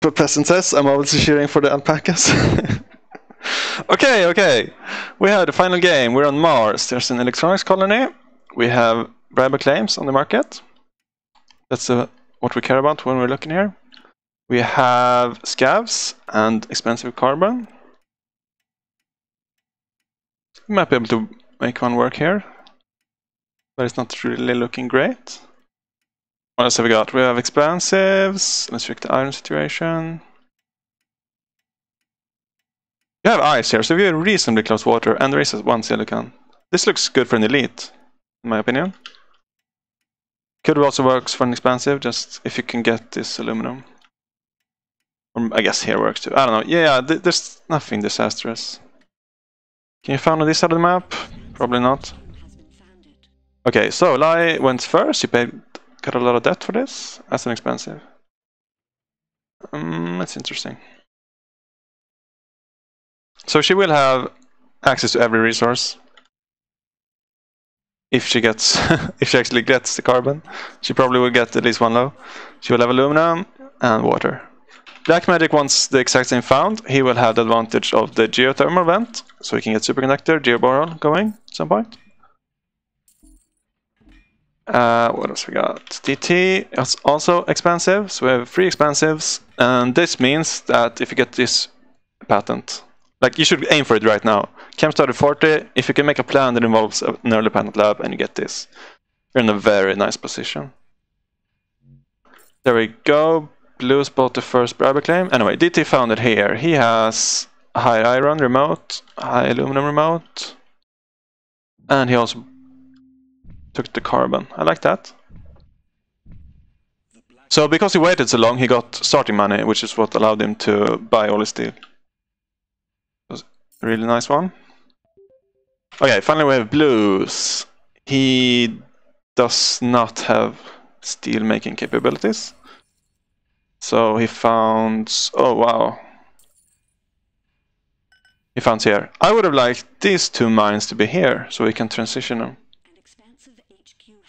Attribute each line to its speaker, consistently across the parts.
Speaker 1: for peasantess. I'm obviously cheering for the alpacas. Okay. We have the final game. We're on Mars. There's an electronics colony. We have briber claims on the market. That's what we care about when we're looking here. We have scavs and expensive carbon. We might be able to make one work here, but it's not really looking great. What else have we got? We have explosives. Let's check the iron situation. You have ice here, so we have reasonably close water, and there is one silicon. This looks good for an elite, in my opinion. Could also work for an expansive, just if you can get this aluminum. Or I guess here works too. I don't know. Yeah, there's nothing disastrous. Can you find on this side of the map? Probably not. Okay, so Rhahi went first. You got a lot of debt for this as an expensive. That's interesting. So she will have access to every resource. If she gets, if she actually gets the carbon, she probably will get at least one low. She will have aluminum and water. Blackmagic, once the exact same found, he will have the advantage of the geothermal vent, so he can get superconductor, geoboron going at some point. What else we got? DT is also expensive, so we have 3 expensives, and this means that if you get this patent, like you should aim for it right now. Chem started 40. If you can make a plan that involves an early patent lab and you get this, you're in a very nice position. There we go. Blues bought the first briber claim. Anyway, DT found it here. He has a high iron remote, high aluminum remote, and he also took the carbon. I like that. So because he waited so long, he got starting money, which is what allowed him to buy all his steel. Really nice one. Okay, finally we have blues. He does not have steel making capabilities. So he found... oh wow. He found here. I would have liked these 2 mines to be here, so we can transition them.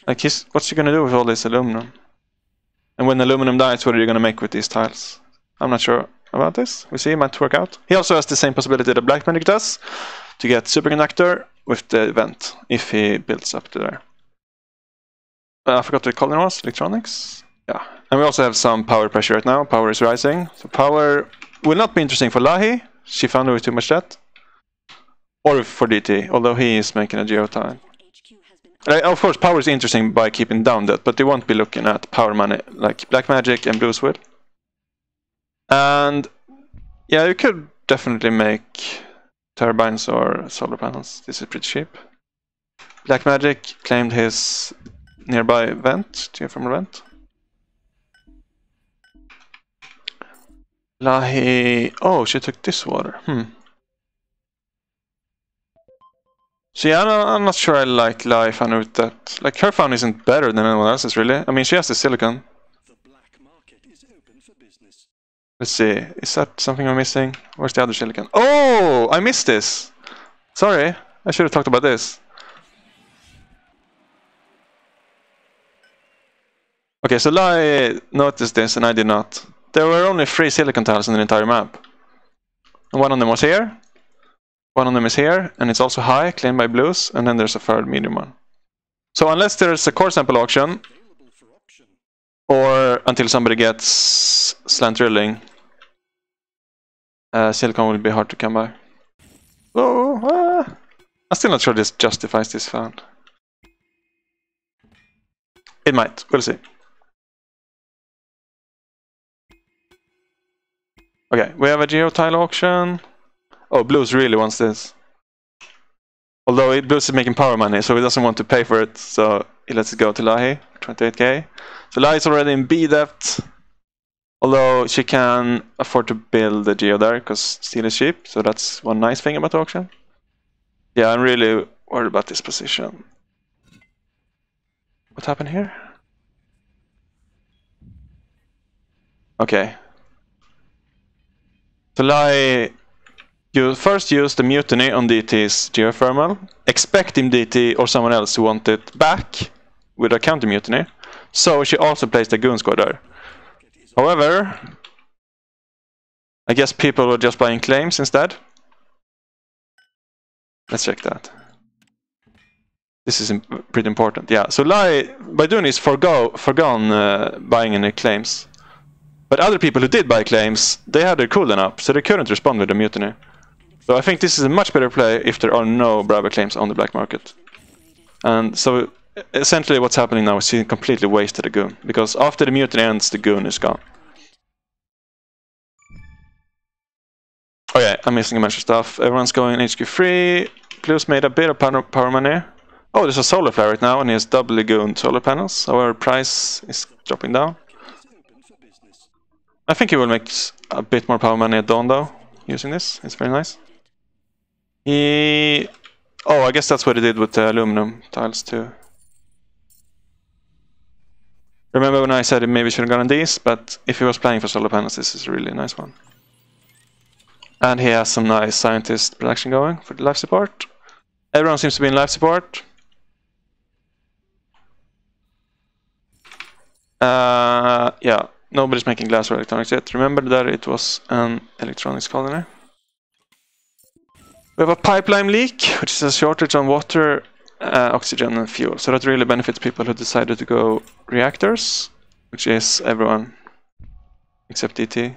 Speaker 1: Like, what's he gonna do with all this aluminum? And when aluminum dies, what are you gonna make with these tiles? I'm not sure about this. We see, it might work out. He also has the same possibility that blackmagic does, to get superconductor with the vent, if he builds up to there. I forgot what the colony was, electronics? Yeah. And we also have some power pressure right now. Power is rising. So power will not be interesting for Rhahi. She found her with too much debt. Or for DT, although he is making a geotile. Of course, power is interesting by keeping down debt, but they won't be looking at power money like blackmagic and blues will. And yeah, you could definitely make turbines or solar panels. This is pretty cheap. Blackmagic claimed his nearby vent, geothermal vent. Rhahi... oh, she took this water. So yeah, I'm not sure I like Rhahi found with that. Like, her found isn't better than anyone else's, really. I mean, she has the silicon. Let's see, is that something I'm missing? Where's the other silicon? Oh, I missed this! Sorry, I should have talked about this. Okay, so Rhahi noticed this and I did not. There were only 3 silicon tiles in the entire map. And one of them was here. One of them is here, and it's also high, claimed by blues, and then there's a third medium one. So unless there's a core sample auction, or until somebody gets slant drilling, silicon will be hard to come by. Oh, I'm still not sure this justifies this found. It might, we'll see. Okay, we have a geotile auction. Oh, blues really wants this. Although blues is making power money, so he doesn't want to pay for it, so he lets it go to Rhahi, 28k. So Rhahi is already in B debt. Although she can afford to build the geo there, because steel is cheap, so that's one nice thing about the auction. Yeah, I'm really worried about this position. What happened here? Okay. So Rhahi, you first use the mutiny on DT's geothermal, expecting DT or someone else to want it back with a counter mutiny. So she also placed a goon squad there. However, I guess people were just buying claims instead. Let's check that. This is pretty important. Yeah, so Rhahi, by doing this, forgone buying any claims. But other people who did buy claims, they had their cooldown up, so they couldn't respond with the mutiny. So I think this is a much better play if there are no Bravo claims on the black market. And so essentially what's happening now is he completely wasted a goon, because after the mutiny ends, the goon is gone. Oh yeah, I'm missing a bunch of stuff. Everyone's going HQ free. Blue's made a bit of power money. Oh, there's a solar flare right now, and he has doubly gooned solar panels, so our price is dropping down. I think he will make a bit more power money at dawn, though, using this. It's very nice. Oh, I guess that's what he did with the aluminum tiles, too. Remember when I said he maybe should have gotten these, but if he was planning for solar panels, this is a really nice one. And he has some nice scientist production going for the life support. Everyone seems to be in life support. Yeah, nobody's making glass or electronics yet. Remember that it was an electronics colony. We have a pipeline leak, which is a shortage on water, oxygen and fuel. So that really benefits people who decided to go reactors, which is everyone except DT.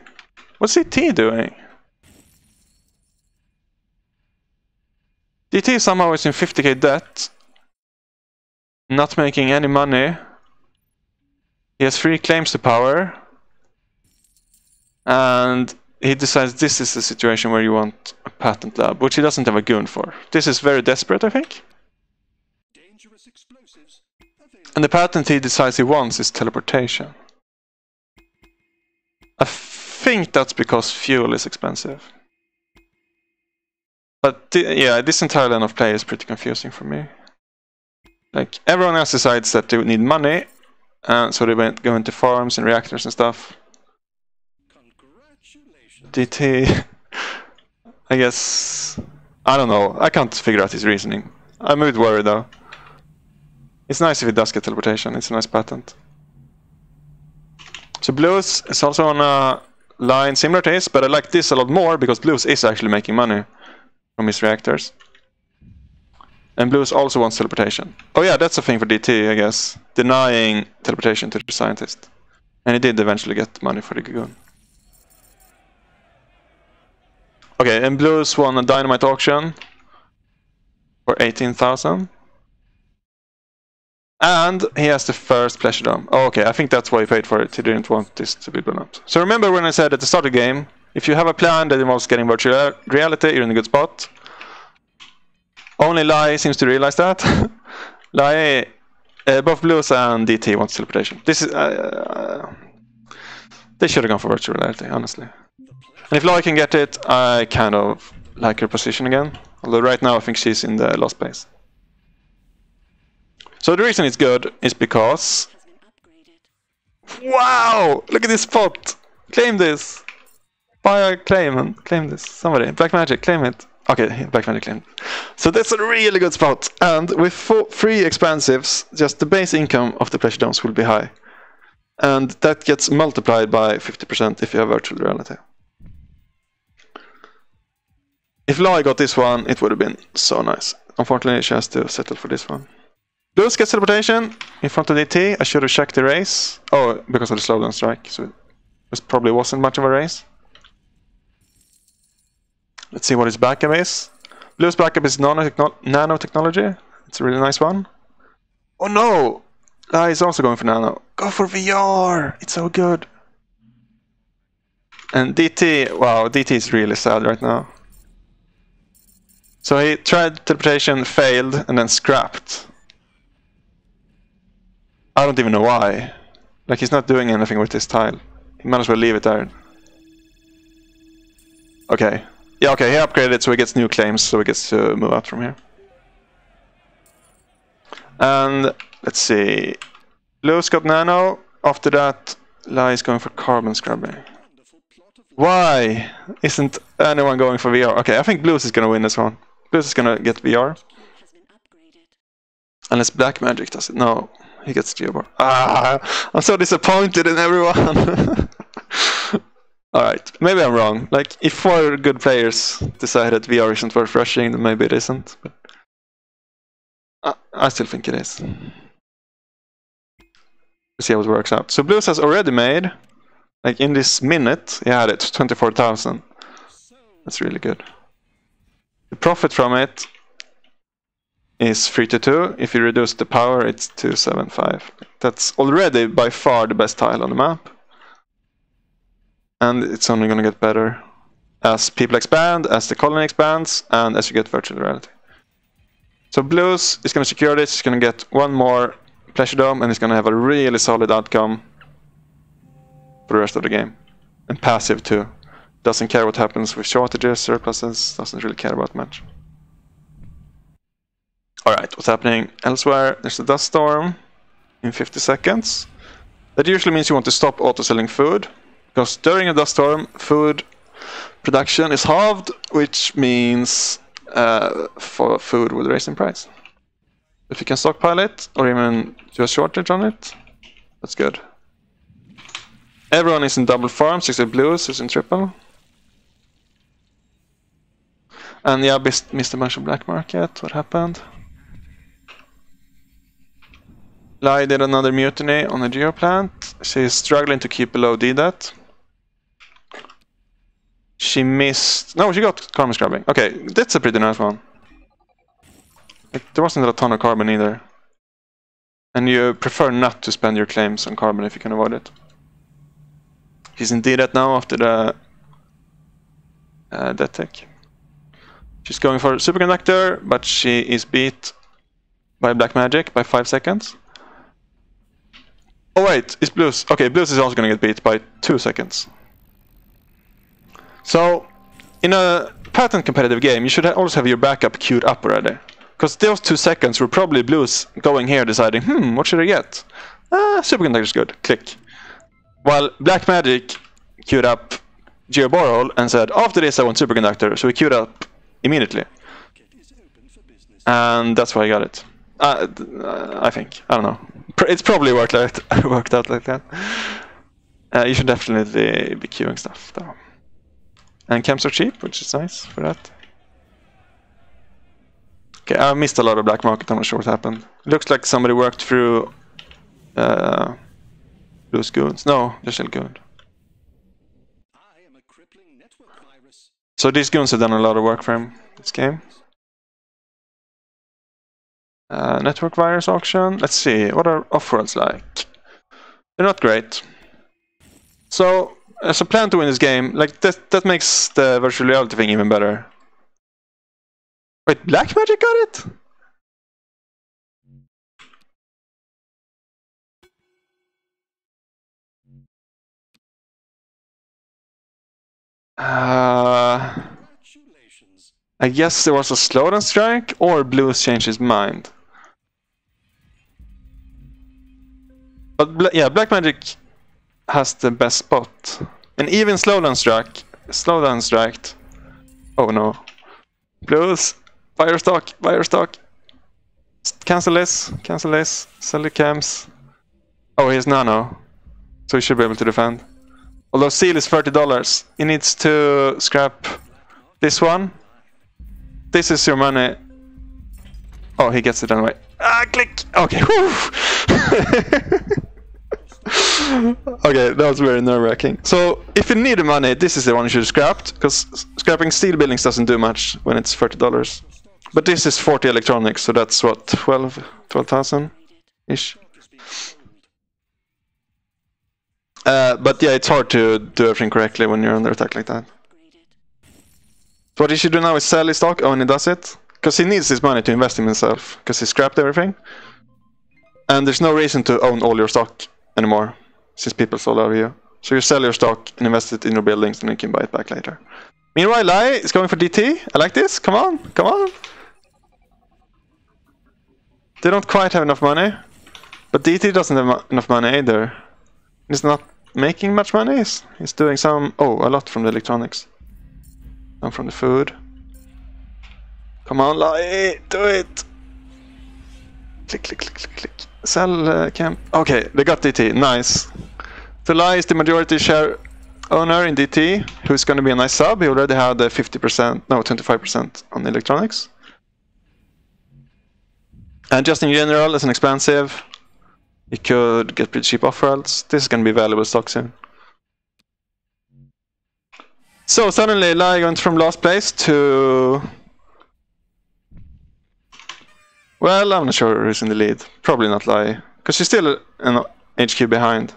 Speaker 1: What's DT doing? DT somehow is in 50k debt, not making any money. He has 3 claims to power, and he decides this is the situation where you want a patent lab, which he doesn't have a goon for. This is very desperate, I think. And the patent he decides he wants is teleportation. I think that's because fuel is expensive. But yeah, this entire line of play is pretty confusing for me. Like, everyone else decides that they need money, and so they go into farms and reactors and stuff. DT, I guess, I don't know. I can't figure out his reasoning. I'm a bit worried though. It's nice if it does get teleportation. It's a nice patent. So Blues is also on a line similar to his, but I like this a lot more because Blues is actually making money from his reactors. And Blues also wants teleportation. Oh yeah, that's a thing for DT, I guess. Denying teleportation to the scientist. And he did eventually get money for the Gagoon. Okay, and Blues won a dynamite auction for 18,000. And he has the first pleasure dome. Oh, okay, I think that's why he paid for it. He didn't want this to be blown up. So remember when I said at the start of the game, if you have a plan that involves getting virtual reality, you're in a good spot. Only Rhahi seems to realize that. Rhahi, both Blues and DT want teleportation. This is they should have gone for virtual reality, honestly. And if Rhahi can get it, I kind of like her position again. Although right now I think she's in the last place. So the reason it's good is because... Wow! Look at this spot! Claim this! Buy a claim and claim this. Somebody. Blackmagic, claim it. Okay, Blackmagic claimed. So that's a really good spot. And with 3 expansives, just the base income of the pleasure domes will be high. And that gets multiplied by 50% if you have virtual reality. If Rhahi got this one, it would have been so nice. Unfortunately, she has to settle for this one. Blues gets teleportation in front of DT. I should have checked the race. Oh, because of the slowdown strike. So it probably wasn't much of a race. Let's see what his backup is. Blue's backup is nanotechnology. It's a really nice one. Oh no! Rhahi is also going for nano. Go for VR! It's so good. And DT, wow, DT is really sad right now. So he tried teleportation, failed, and then scrapped. I don't even know why. Like, he's not doing anything with this tile. He might as well leave it there. Okay. Yeah, okay, he upgraded it so he gets new claims, so he gets to move out from here. And, let's see. Blues got nano. After that, Rhahi is going for carbon scrubbing. Why isn't anyone going for VR? Okay, I think Blues is going to win this one. Blues is going to get VR. Unless Blackmagic does it. No, he gets Geobar. Ah, I'm so disappointed in everyone. Alright, maybe I'm wrong. Like, if 4 good players decide that VR isn't worth rushing, then maybe it isn't. But I still think it is. Let's see how it works out. So Blues has already made, like in this minute, he had it, 24,000. That's really good. The profit from it is 322. If you reduce the power, it's 275. That's already by far the best tile on the map. And it's only going to get better as people expand, as the colony expands, and as you get virtual reality. So Blues is going to secure this, he's going to get 1 more Pleasure Dome, and he's going to have a really solid outcome for the rest of the game. And passive too. Doesn't care what happens with shortages, surpluses, doesn't really care about much. Alright, what's happening elsewhere? There's a dust storm in 50 seconds. That usually means you want to stop auto-selling food, because during a dust storm, food production is halved, which means for food will raise in price. If you can stockpile it, or even do a shortage on it, that's good. Everyone is in double farms, except Blues is in triple. And yeah, missed a bunch of black market. What happened? Rhahi did another mutiny on a geoplant. She's struggling to keep below DDAT. She missed... No, she got carbon scrubbing. Okay, that's a pretty nice one. There wasn't a ton of carbon either. And you prefer not to spend your claims on carbon if you can avoid it. She's in DDAT now after the death tech. She's going for superconductor, but she is beat by blackmagic by 5 seconds. Oh wait, it's Blues. Okay, Blues is also going to get beat by 2 seconds. So, in a patent competitive game, you should always have your backup queued up already. Because those 2 seconds were probably Blues going here deciding, what should I get? Superconductor is good. Click. While blackmagic queued up Geoborehole and said, after this I want superconductor, so we queued up immediately. And that's why I got it. I think. I don't know. It's probably worked out like that. You should definitely be queuing stuff, though. And camps are cheap, which is nice for that. Okay, I missed a lot of black market. I'm not sure what happened. Looks like somebody worked through Blues goons. No, they're still gooned. So these goons have done a lot of work for him this game. Network virus auction. Let's see, what are off-worlds like? They're not great. So, as a plan to win this game, like that makes the virtual reality thing even better. Wait, blackmagic got it? I guess there was a slowdown strike, or Blues changed his mind. But yeah, blackmagic has the best spot. And even slowdown striked. Oh no. Blues, fire stock. Cancel this, sell the cams. Oh, he has nano, so he should be able to defend. Although seal is $30, he needs to scrap this one. This is your money. Oh, he gets it anyway. Click! Okay, Okay, that was very nerve-wracking. So, if you need the money, this is the one you should have scrapped, because scrapping steel buildings doesn't do much when it's $30. But this is 40 electronics, so that's what, 12,000-ish? But yeah, it's hard to do everything correctly when you're under attack like that. So what he should do now is sell his stock when he does it, because he needs this money to invest in himself, because he scrapped everything. And there's no reason to own all your stock anymore, since people so love you. So you sell your stock and invest it in your buildings, and you can buy it back later. Meanwhile, Rhahi is going for DT. I like this. Come on. They don't quite have enough money, but DT doesn't have enough money either. He's not making much money. He's doing a lot from the electronics. Some from the food. Come on, Rhahi, do it! Click. Sell camp. Okay, they got DT. Nice. So Rhahi is the majority share owner in DT, who's going to be a nice sub. He already had 50%, no, 25% on electronics. And just in general, as an expensive, you could get pretty cheap off-worlds. This is going to be valuable stock soon. So suddenly, Rhahi went from last place to... Well, I'm not sure who's in the lead. Probably not Rhahi, because she's still an HQ behind.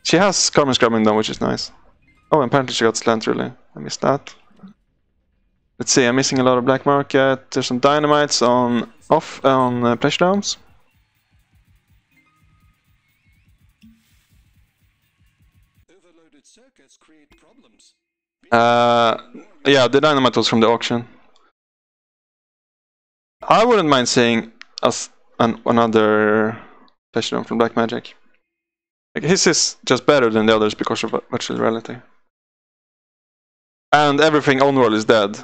Speaker 1: She has carbon scrubbing done, which is nice. Oh, and apparently she got slant really. I missed that. Let's see, I'm missing a lot of black market. There's some dynamites on pleasure domes.
Speaker 2: Overloaded circuits create problems.
Speaker 1: Yeah, the dynamite was from the auction. I wouldn't mind seeing another pleasure dome from blackmagic. Like, his is just better than the others because of virtual reality. And everything on-world is dead.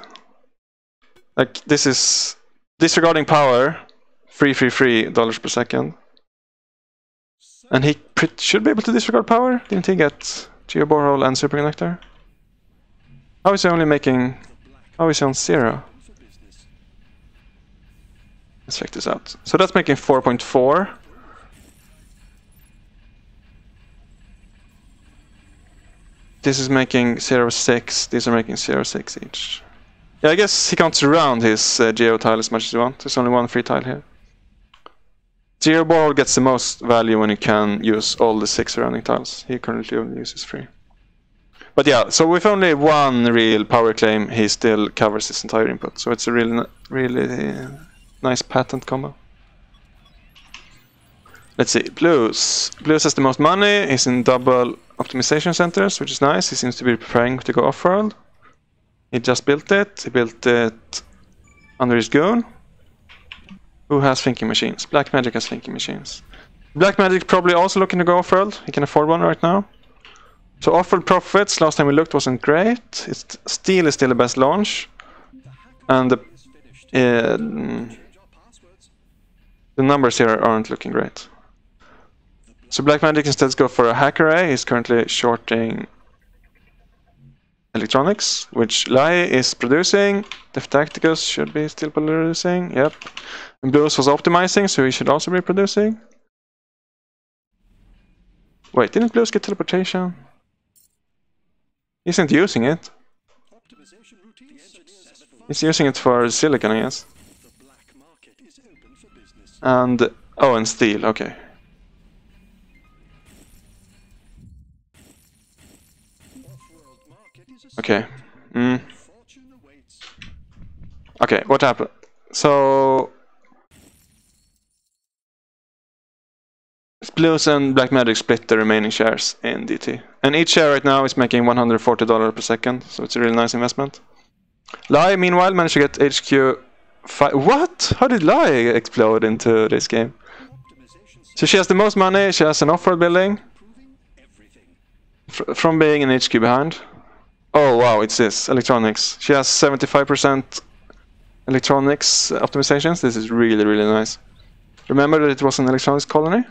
Speaker 1: Like, this is disregarding power, free dollars per second. And he should be able to disregard power. Didn't he get Geo Borehole and Superconductor? How is he only making... How is he on 0? Let's check this out. So that's making 4.4. This is making 0.6. These are making 0.6 each. Yeah, I guess he can't surround his geo tile as much as you want. There's only one free tile here. Geo Borehole gets the most value when you can use all the 6 surrounding tiles. He currently only uses 3. But yeah, so with only one real power claim, he still covers his entire input. So it's a really nice patent combo. Let's see, Blues. Blues has the most money. He's in double optimization centers, which is nice. He seems to be preparing to go off-world. He just built it. He built it under his goon. Who has thinking machines? Blackmagic has thinking machines. Blackmagic probably also looking to go off-world. He can afford one right now. So off-world profits, last time we looked, wasn't great. Steel is still the best launch. And the numbers here aren't looking great. So Blackmagic instead go for a hack array. He's currently shorting electronics, which Rhahi is producing. The Tacticus should be still producing. Yep. And Blues was optimizing, so he should also be producing. Wait, didn't Blues get teleportation? He isn't using it. He's using it for silicon, I guess. And oh, and steel. Okay. Okay. Okay, what happened? So Blues and Blackmagic split the remaining shares in DT. And each share right now is making $140 per second, so it's a really nice investment. Rhahi, meanwhile, managed to get HQ 5. What? How did Rhahi explode into this game? So she has the most money, she has an off-world building. From being an HQ behind. Oh wow, it's this, electronics. She has 75% electronics optimizations. This is really, really nice. Remember that it was an electronics colony?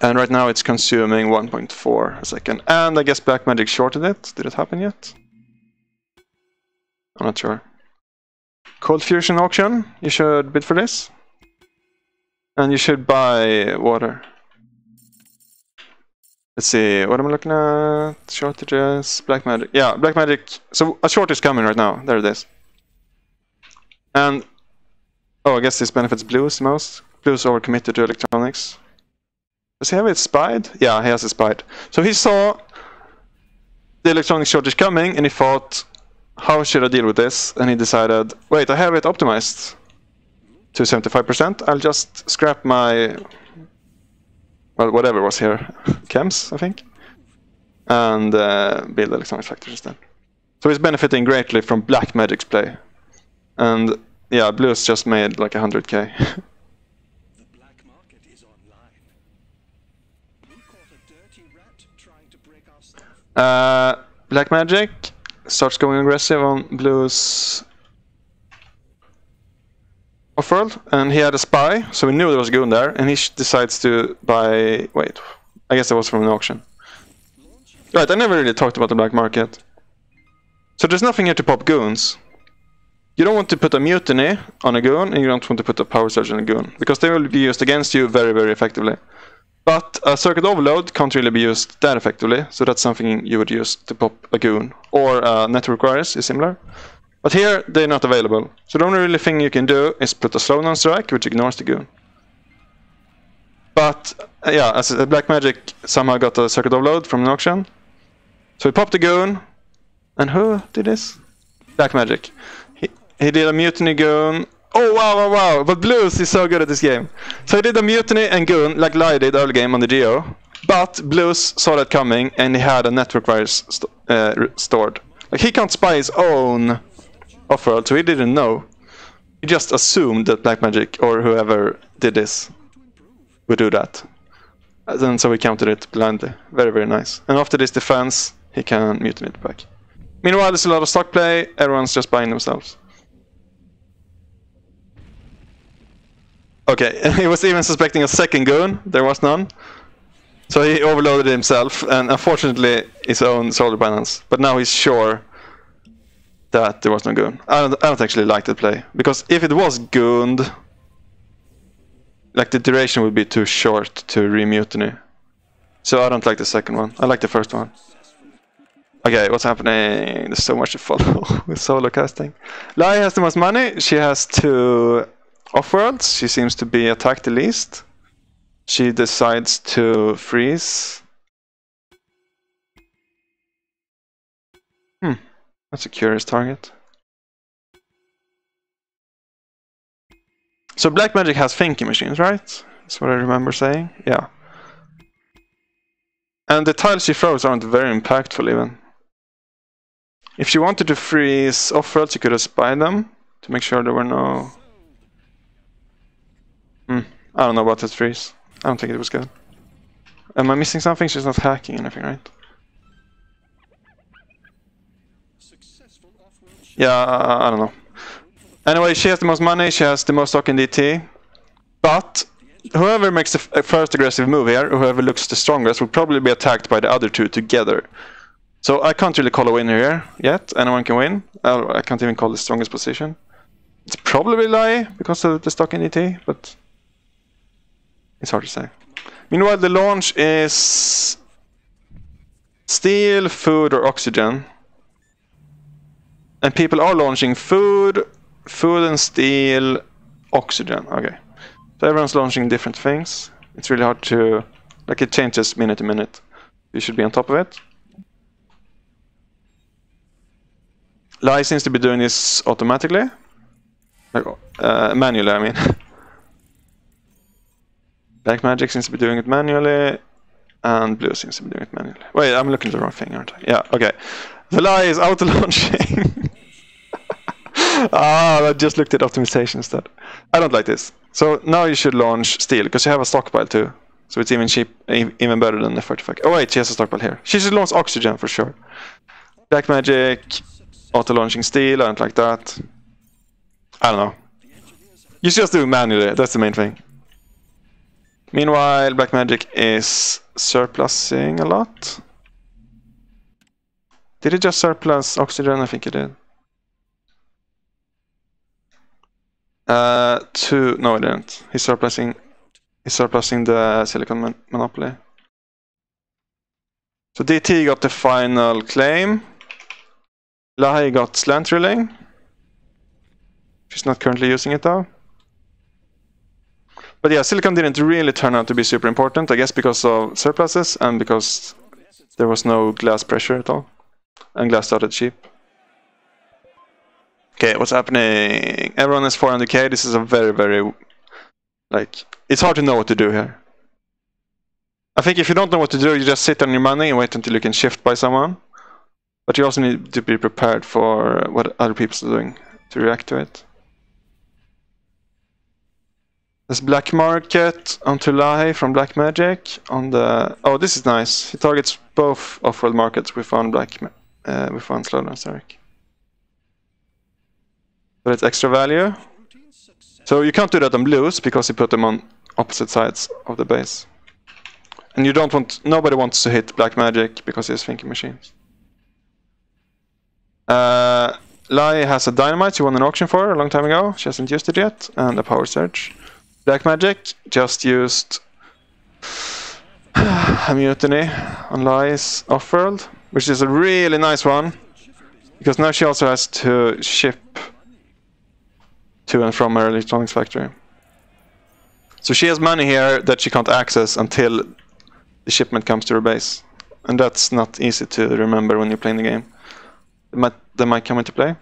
Speaker 1: And right now it's consuming 1.4 a second. And I guess Blackmagic shorted it. Did it happen yet? I'm not sure. Cold Fusion auction. You should bid for this. And you should buy water. Let's see, what am I looking at? Shortages, Blackmagic. Yeah, Blackmagic. So a short is coming right now. There it is. And oh, I guess this benefits Blues most. Blues overcommitted to electronics. Does he have it spied? Yeah, he has it spied. So he saw the electronics shortage coming and he thought, how should I deal with this? And he decided, wait, I have it optimized to 75%. I'll just scrap my, well, whatever was here, chems, I think, and build electronics factories instead. So he's benefiting greatly from Blackmagic's play. And yeah, Blues just made like 100k. Blackmagic starts going aggressive on Blues off-world, and he had a spy, so we knew there was a goon there, and he decides to buy... Wait, I guess that was from an auction. Right, I never really talked about the black market. So there's nothing here to pop goons. You don't want to put a mutiny on a goon, and you don't want to put a power surge on a goon, because they will be used against you very, very effectively. But a circuit overload can't really be used that effectively, so that's something you would use to pop a goon. Or network wires is similar. But here, they're not available. So the only really thing you can do is put a slowdown strike, which ignores the goon. But, yeah, as a blackmagic somehow got a circuit overload from an auction. So he popped the goon. And who did this? Blackmagic. He did a mutiny goon. Oh, wow. But Blues is so good at this game. So he did a mutiny and goon, like Rhahi did early game on the Geo. But Blues saw that coming, and he had a network virus stored. Like, he can't spy his own off-world, so he didn't know. He just assumed that Blackmagic, or whoever did this, would do that. And then so he counted it blindly. Very, very nice. And after this defense, he can mutiny it back. Meanwhile, there's a lot of stock play. Everyone's just buying themselves. Okay, he was even suspecting a second goon. There was none. So he overloaded himself, and unfortunately his own solar balance. But now he's sure that there was no goon. I don't actually like that play, because if it was gooned, like, the duration would be too short to re-mutiny. So I don't like the second one. I like the first one. Okay, what's happening? There's so much to follow with solo casting. Rhahi has the most money. She has 2 off-worlds. She seems to be attacked the least. She decides to freeze. That's a curious target. So Blackmagic has thinking machines, right? That's what I remember saying. Yeah. And the tiles she throws aren't very impactful even. If she wanted to freeze off-worlds, she could have spied them to make sure there were no... I don't know about that freeze. I don't think it was good. Am I missing something? She's not hacking anything, right? Yeah, I don't know. Anyway, she has the most money, she has the most stock in DT. But whoever makes the first aggressive move here, whoever looks the strongest, will probably be attacked by the other 2 together. So I can't really call a winner here yet. Anyone can win. I can't even call the strongest position. It's probably Rhahi because of the stock in DT, but it's hard to say. Meanwhile, the launch is steel, food, or oxygen. And people are launching food and steel, oxygen. Okay. So everyone's launching different things. It's really hard to... Like, it changes minute to minute. You should be on top of it. Rhahi seems to be doing this automatically. Like, manually, I mean. Blackmagic seems to be doing it manually. And Blue seems to be doing it manually. Wait, I'm looking at the wrong thing, aren't I? Yeah, okay. The Rhahi is auto-launching. I just looked at optimization instead. I don't like this. So now you should launch steel, because you have a stockpile too. So it's even cheap, even better than the 35. Oh wait, she has a stockpile here. She should launch oxygen for sure. Blackmagic, auto-launching steel, I don't like that. I don't know. You should just do it manually, that's the main thing. Meanwhile, Blackmagic is surplusing a lot. Did he just surplus oxygen? I think he did. No, he didn't. He's surplusing the silicon monopoly. So DT got the final claim. Rhahi got slant drilling. She's not currently using it though. But yeah, silicon didn't really turn out to be super important, I guess because of surpluses and because there was no glass pressure at all. And glass started cheap. Okay, what's happening? Everyone is 400k. This is a very, very... Like, it's hard to know what to do here. I think if you don't know what to do, you just sit on your money and wait until you can shift by someone. But you also need to be prepared for what other people are doing to react to it. There's black market onto Rhahi from Blackmagic on the... Oh, this is nice. He targets both off-world markets with one slowdown strike. But it's extra value. So you can't do that on Blues because you put them on opposite sides of the base. And you don't want, nobody wants to hit black magic because he's thinking machines. Rhahi has a dynamite she won an auction for a long time ago. She hasn't used it yet. And a power surge. Black magic just used a mutiny on Rhahi's off-world, which is a really nice one. Because now she also has to ship to and from her electronics factory. So she has money here that she can't access until the shipment comes to her base. And that's not easy to remember when you're playing the game. That might come into play.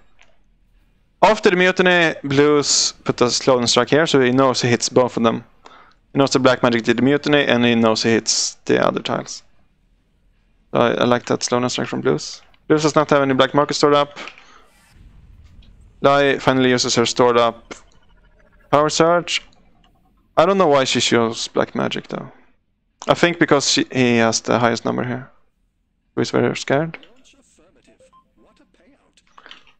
Speaker 1: After the mutiny, Blues put a slow and strike here, so he knows he hits both of them. He knows the black magic did the mutiny, and he knows he hits the other tiles. So I like that slow and strike from Blues. Blues does not have any black market stored up. Rhahi finally uses her stored up power surge. I don't know why she shows black magic though. I think because he has the highest number here. So he's very scared.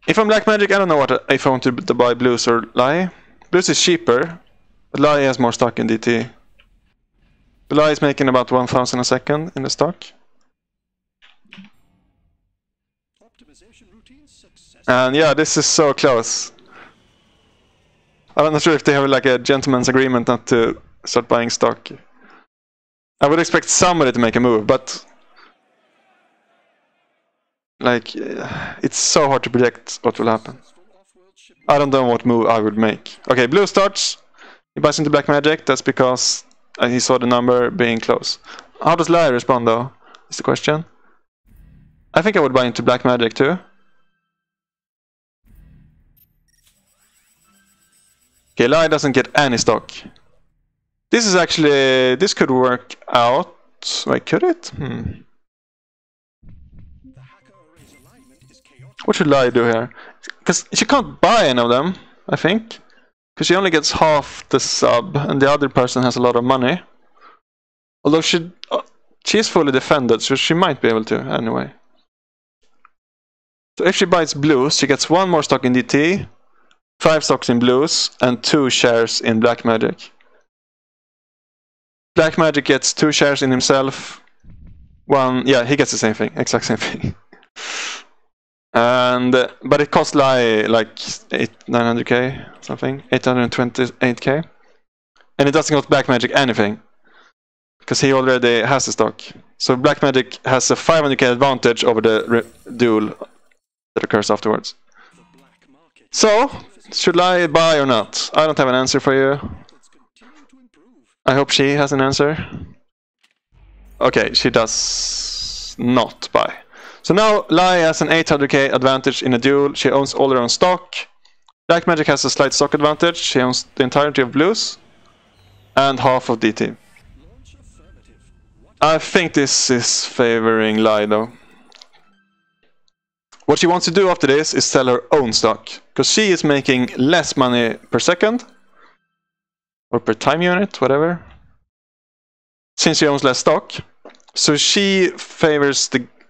Speaker 1: If I'm black magic, I don't know if I want to buy Blues or Rhahi. Blues is cheaper, but Rhahi has more stock in DT. Rhahi is making about 1,000 a second in the stock. And yeah, this is so close. I'm not sure if they have like a gentleman's agreement not to start buying stock. I would expect somebody to make a move, but like it's so hard to predict what will happen. I don't know what move I would make. Okay, Blue starts. He buys into black magic. That's because he saw the number being close. How does Rhahi respond though? Is the question. I think I would buy into black magic too. Okay, Rhahi doesn't get any stock. This is actually, this could work out. Wait, could it? What should Rhahi do here? Because she can't buy any of them, I think. Because she only gets half the sub, and the other person has a lot of money. Although she is fully defended, so she might be able to anyway. So if she buys Blues, she gets 1 more stock in DT, 5 stocks in Blues, and 2 shares in black magic. Black magic gets 2 shares in himself. Yeah, he gets the same thing, exact same thing. And but it costs Rhahi like 900k something, 828k, and it doesn't cost black magic anything because he already has the stock. So black magic has a 500k advantage over the duel that occurs afterwards. So should Rhahi buy or not? I don't have an answer for you. I hope she has an answer. Okay, she does not buy. So now Rhahi has an 800k advantage in a duel. She owns all her own stock. Black magic has a slight stock advantage. She owns the entirety of Blues and half of DT. I think this is favoring Rhahi though. What she wants to do after this is sell her own stock, because she is making less money per second or per time unit, whatever, since she owns less stock. So she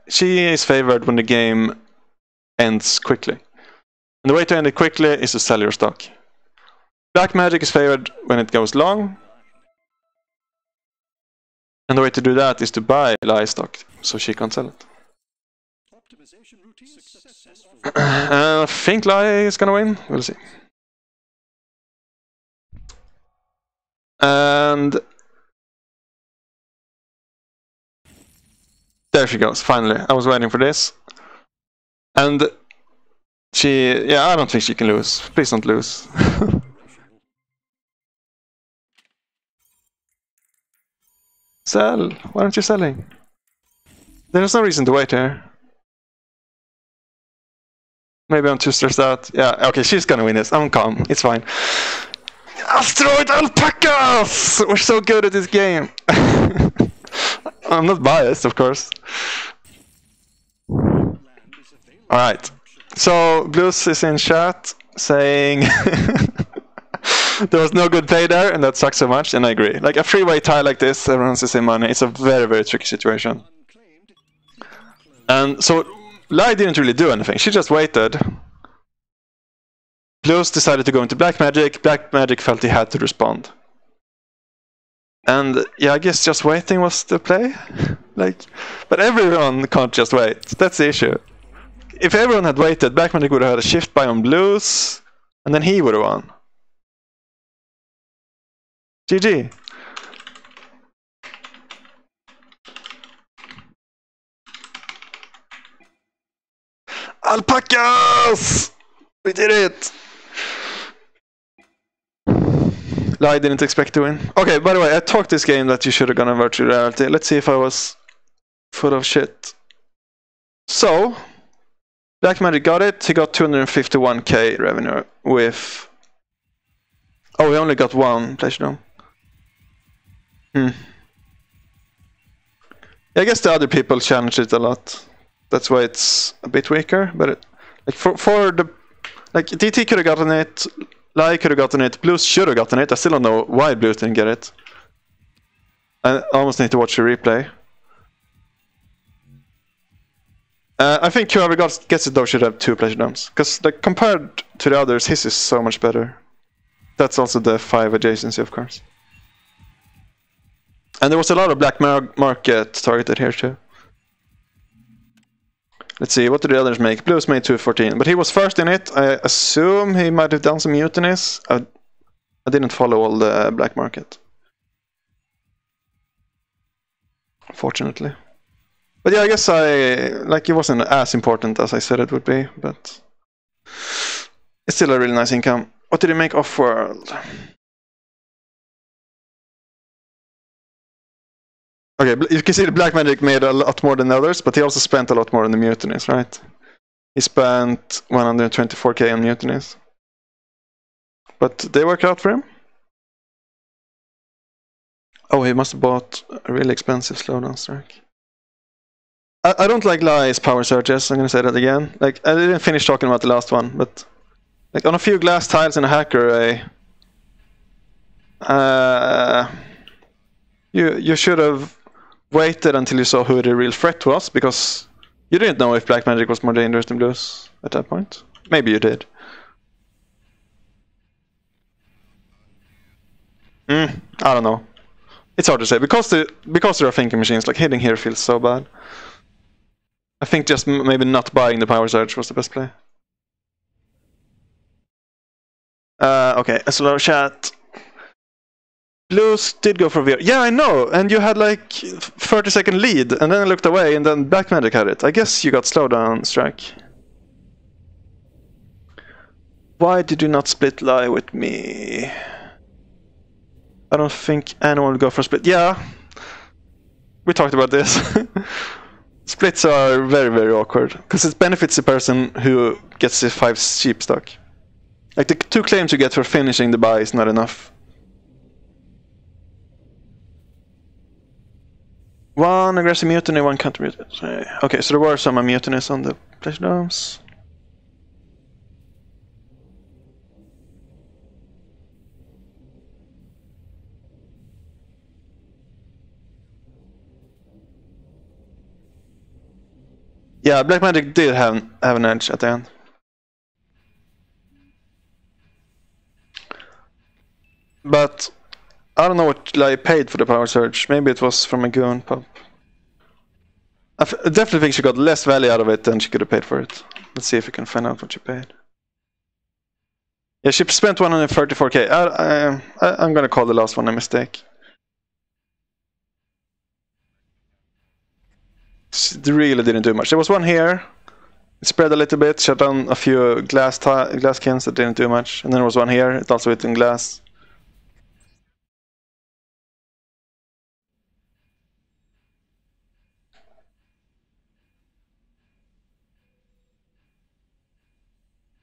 Speaker 1: is favored when the game ends quickly. And the way to end it quickly is to sell your stock. Black magic is favored when it goes long. And the way to do that is to buy Rhahi stock so she can sell it. I think Rhahi is gonna win. We'll see. And there she goes, finally. I was waiting for this. And yeah, I don't think she can lose. Please don't lose. Sell. Why aren't you selling? There's no reason to wait here. Maybe I'm too stressed out. Yeah, okay, she's gonna win this. I'm calm. It's fine. Asteroid alpacas! We're so good at this game. I'm not biased, of course. Alright. So, Blues is in chat saying there was no good play there, and that sucks so much, and I agree. Like a three-way tie like this, everyone's the same money. It's a very, very tricky situation. And so, Rhahi didn't really do anything. She just waited. Blues decided to go into black magic. Black magic felt he had to respond. And yeah, I guess just waiting was the play. Like, but everyone can't just wait. That's the issue. If everyone had waited, blackmagic would have had a shift buy on blues, and then he would have won. GG. Alpacas! We did it! I didn't expect to win. Okay, by the way, I talked this game that you should have gone on virtual reality. Let's see if I was full of shit. So, blackmagic got it. He got 251k revenue with... Oh, we only got one pleasure dome. I guess the other people challenged it a lot. That's why it's a bit weaker. But like for the... Like, DT could have gotten it. Lai could have gotten it. Blues should have gotten it. I still don't know why Blues didn't get it. I almost need to watch the replay. I think whoever gets it though should have 2 pleasure domes. Because like, compared to the others, his is so much better. That's also the 5 adjacency, of course. And there was a lot of black market targeted here too. Let's see, what did the others make? Blues made 214, but he was first in it. I assume he might have done some mutinies. I didn't follow all the black market, fortunately. But yeah, I guess it wasn't as important as I said it would be, but it's still a really nice income. What did he make off-world? Okay, you can see the blackmagic made a lot more than others, but he also spent a lot more on the mutinies, right? He spent 124k on mutinies. But they worked out for him. Oh, he must have bought a really expensive slowdown strike. I don't like Lai's power surges, I'm gonna say that again. Like, I didn't finish talking about the last one, but like on a few glass tiles in a hacker array, you should have waited until you saw who the real threat was, because you didn't know if blackmagic was more dangerous than blues at that point. Maybe you did. I don't know. It's hard to say, because there are thinking machines. Like, hitting here feels so bad. I think just maybe not buying the power surge was the best play. Okay, a slow chat. Blues did go for VR. Yeah, I know, and you had like 30-second lead, and then I looked away, and then blackmagic had it. I guess you got slowdown strike. Why did you not split Lai with me? I don't think anyone will go for a split. Yeah, we talked about this. Splits are very, very awkward, because it benefits the person who gets the 5 sheep stock. Like, the 2 claims you get for finishing the buy is not enough. 1 aggressive mutiny, 1 counter mutiny. Okay, so there were some mutinies on the pleasure domes. Yeah, blackmagic did have an edge at the end. But I don't know what Lai paid for the power surge. Maybe it was from a goon pub. I definitely think she got less value out of it than she could have paid for it. Let's see if we can find out what she paid. Yeah, she spent 134k. I'm gonna call the last one a mistake. She really didn't do much. There was one here. It spread a little bit, shut down a few glass kilns that didn't do much. And then there was one here. It also hit in glass.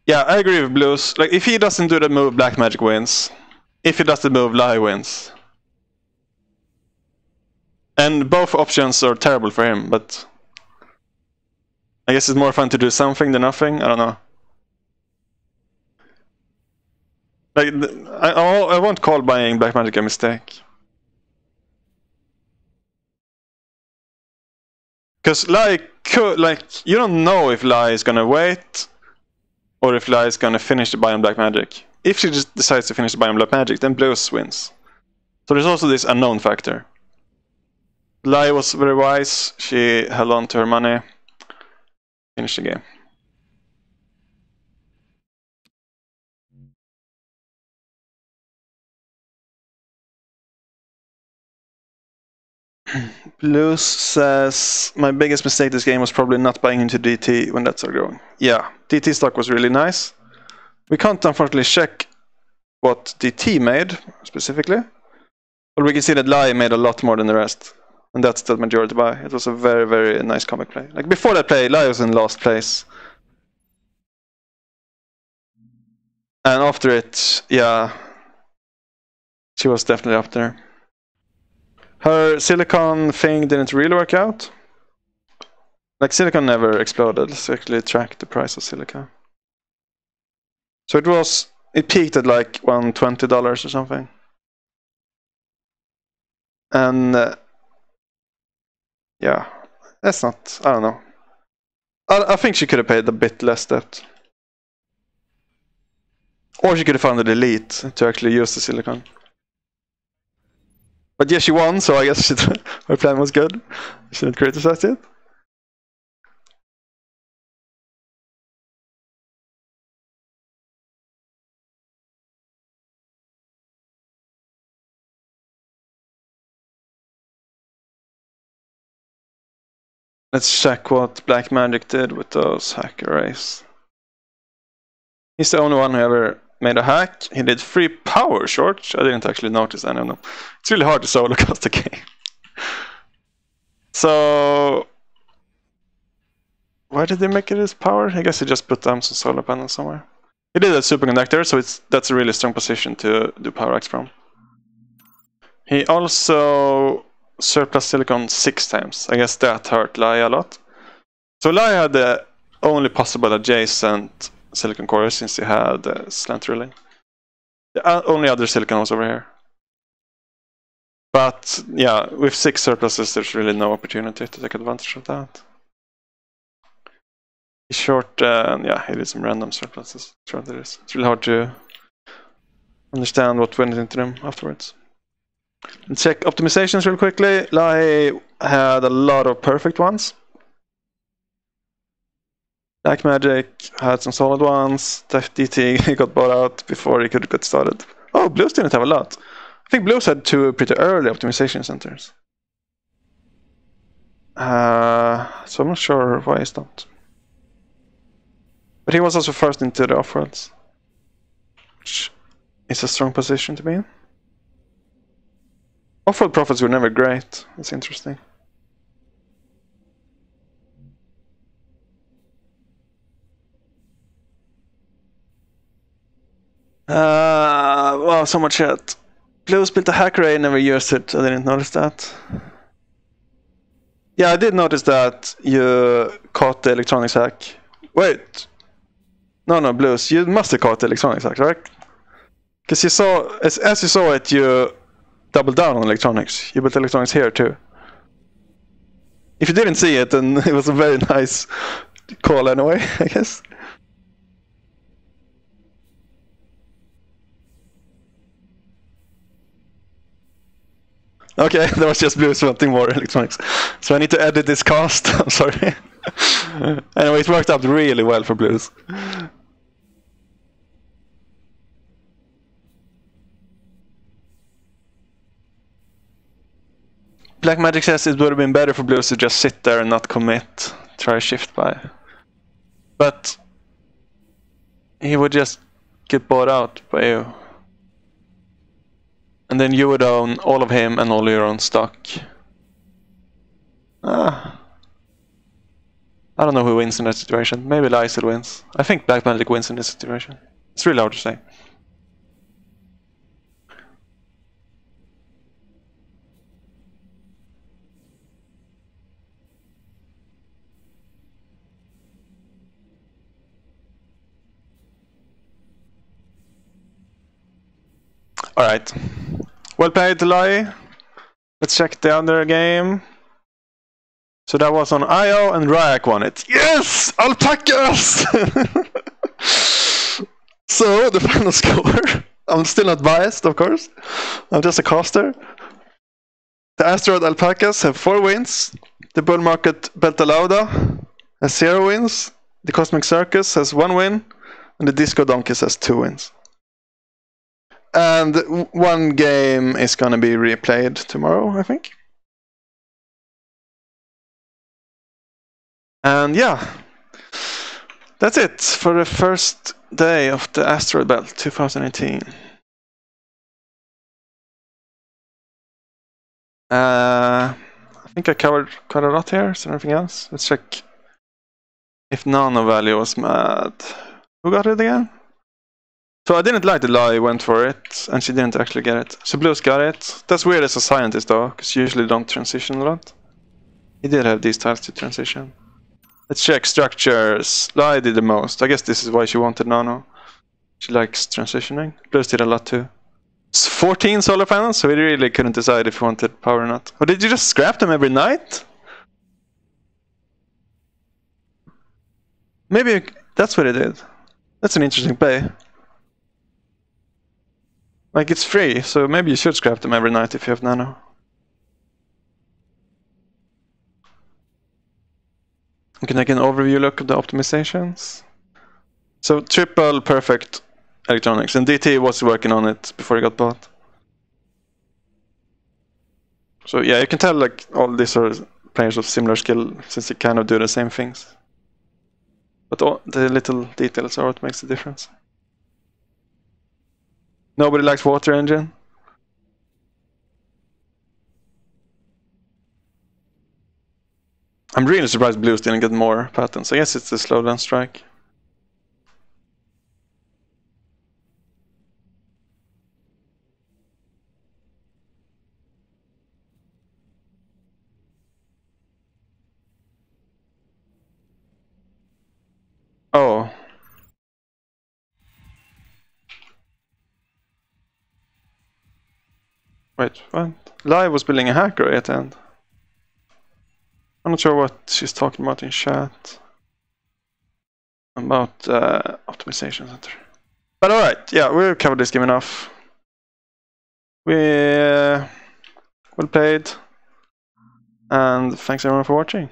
Speaker 1: Yeah, I agree with Blues. Like, if he doesn't do the move, blackmagic wins. If he does the move, Lai wins. And both options are terrible for him, but I guess it's more fun to do something than nothing. I don't know. Like, I won't call buying blackmagic a mistake. Because Lai could, like, you don't know if Lai is gonna wait or if Lai is gonna finish the buy on blackmagic. If she just decides to finish the buy on blackmagic, then Blues wins. So there's also this unknown factor. Lai was very wise. She held on to her money. Finished the game. Blues says, my biggest mistake this game was probably not buying into DT when that started growing. Yeah, DT stock was really nice. We can't unfortunately check what DT made specifically, but we can see that Lai made a lot more than the rest. And that's the majority buy. It was a very, very nice comic play. Like before that play, Lai was in last place. And after it, yeah, she was definitely up there. Her silicon thing didn't really work out. Like silicon never exploded. Let's actually track the price of silicon. So it peaked at like $120 or something. And yeah, that's not, I don't know. I think she could have paid a bit less debt. Or she could have found a delete to actually use the silicon. But yeah, she won, so I guess her plan was good. I shouldn't criticize it. Let's check what blackmagic did with those hack arrays. He's the only one who ever made a hack. He did 3 power shorts. I didn't actually notice any of them. It's really hard to solo cast the game. So why did they make it as power? I guess he just put down some solar panels somewhere. He did a superconductor, so that's a really strong position to do power hacks from. He also surplus silicon 6 times. I guess that hurt Lai a lot. So Lai had the only possible adjacent silicon core since he had slant drilling. The only other silicon was over here. But yeah, with 6 surpluses, there's really no opportunity to take advantage of that. He's short, yeah, he did some random surpluses. Sure, there is. It's really hard to understand what went into them afterwards. And check optimizations real quickly. Lai had a lot of perfect ones. Blackmagic had some solid ones. DT got bought out before he could get started. Oh, Blues didn't have a lot. I think Blues had 2 pretty early optimization centers. So I'm not sure why he stopped. But he was also first into the off-worlds, which is a strong position to be in. Off-world profits were never great. That's interesting. Wow, so much chat. Blues built a hack array and never used it. I didn't notice that. Yeah, I did notice that you caught the electronics hack. Wait. No, Blues. You must have caught the electronics hack, right? Because you saw, as you saw it, you doubled down on electronics. You built electronics here too. If you didn't see it, then it was a very nice call anyway, I guess. Okay, that was just Blues wanting more electronics. So I need to edit this cast. I'm sorry. Anyway, it worked out really well for Blues. Blackmagic says it would have been better for Blues to just sit there and not commit. Try shift buy. But he would just get bought out by you. And then you would own all of him and all your own stock. I don't know who wins in that situation. Maybe Lysel wins. I think Blackmagic wins in this situation. It's really hard to say. Alright. Well played, Lai. Let's check the other game. So that was on IO and Rhahi won it. Yes! Alpacas! So, the final score I'm still not biased, of course. I'm just a caster. The Asteroid Alpacas have 4 wins. The Bull Market Beltalauda has 0 wins. The Cosmic Circus has 1 win. And the Disco Donkeys has 2 wins. And 1 game is going to be replayed tomorrow, I think. And yeah, that's it for the first day of the Asteroid Belt 2018. I think I covered quite a lot here. Is there anything else? Let's check if Nano Value was mad. Who got it again? So I didn't like the lie, went for it, and she didn't actually get it. So Blues got it. That's weird as a scientist though, because you usually don't transition a lot. He did have these tiles to transition. Let's check structures. Lie did the most. I guess this is why she wanted Nano. She likes transitioning. Blues did a lot too. 14 solar panels, so we really couldn't decide if we wanted power or not. Or did you just scrap them every night? Maybe that's what it did. That's an interesting play. Like, it's free, so maybe you should scrap them every night if you have Nano. We can take an overview look at the optimizations. So triple perfect electronics, and DT was working on it before he got bought. So yeah, you can tell like all these are players of similar skill since they kind of do the same things. But all the little details are what makes the difference. Nobody likes water engine. I'm really surprised Blues didn't get more patents. I guess it's the slowdown strike. Oh. Wait, what? Live was building a hacker at the end. I'm not sure what she's talking about in chat. About optimization center. But alright, yeah, we've covered this game enough. We well played. And thanks everyone for watching.